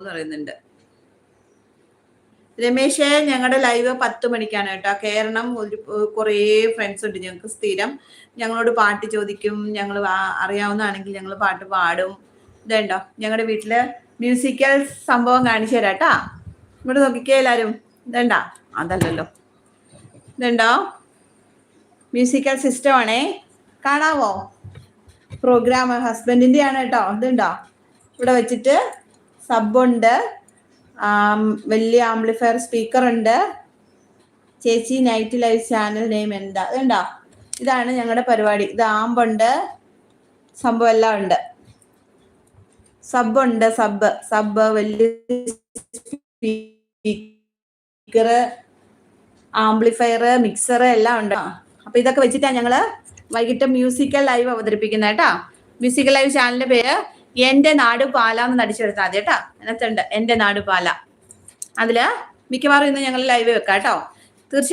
പറയുന്നുണ്ട്. രമേശേ, ഞങ്ങളുടെ ലൈവ് 10 മണിക്കാണ് കേട്ടോ. കേരളം കുറേ ഫ്രണ്ട്സ് ഉണ്ട് ഞങ്ങൾക്ക് സ്ഥിരം. ഞങ്ങളോട് പാട്ട് ചോദിക്കും. ഞങ്ങൾ അറിയാവുന്നതാണെങ്കിൽ ഞങ്ങൾ പാട്ട് പാടും. ഇതുണ്ടോ ഞങ്ങളുടെ വീട്ടില് മ്യൂസിക്കൽ സംഭവം കാണിച്ചു തരാം കേട്ടാ. ഇങ്ങോട്ട് നോക്കിക്കേ എല്ലാരും. ഇതുണ്ടോ? അതല്ലല്ലോ. ഇതുണ്ടോ? മ്യൂസിക്കൽ സിസ്റ്റം ആണേ. കാണാവോ? പ്രോഗ്രാം ഹസ്ബൻഡിന്റെ ആണ് കേട്ടോ. ഇതുണ്ടോ? ഇവിടെ വെച്ചിട്ട് സബുണ്ട്, വലിയ ആംപ്ലിഫയർ സ്പീക്കർ ഉണ്ട്. ചേച്ചി നൈറ്റ് ലൈവ് ചാനൽ നെയിം എന്താ? ഇതുണ്ടോ? ഇതാണ് ഞങ്ങളുടെ പരിപാടി. ഇത് ആമ്പുണ്ട്, സംഭവം എല്ലാം ഉണ്ട്. സബുണ്ട്, സബ് വലിയ സ്പീക്കർ, ആംപ്ലിഫയർ, മിക്സർ എല്ലാം ഉണ്ട്. അപ്പൊ ഇതൊക്കെ വെച്ചിട്ടാണ് ഞങ്ങള് വൈകിട്ട് മ്യൂസിക്കൽ ലൈവ് അവതരിപ്പിക്കുന്നത് കേട്ടാ. മ്യൂസിക്കൽ ലൈവ് ചാനലിന്റെ പേര് എന്റെ നാട് പാല എന്ന് നടിച്ചെടുത്താൽ മതി കേട്ടാ. അതിനകത്തുണ്ട് എന്റെ നാട് പാല. അതില് മിക്കവാറും ഇന്ന് ഞങ്ങൾ ലൈവ് വെക്കാം കേട്ടോ. തീർച്ചയായും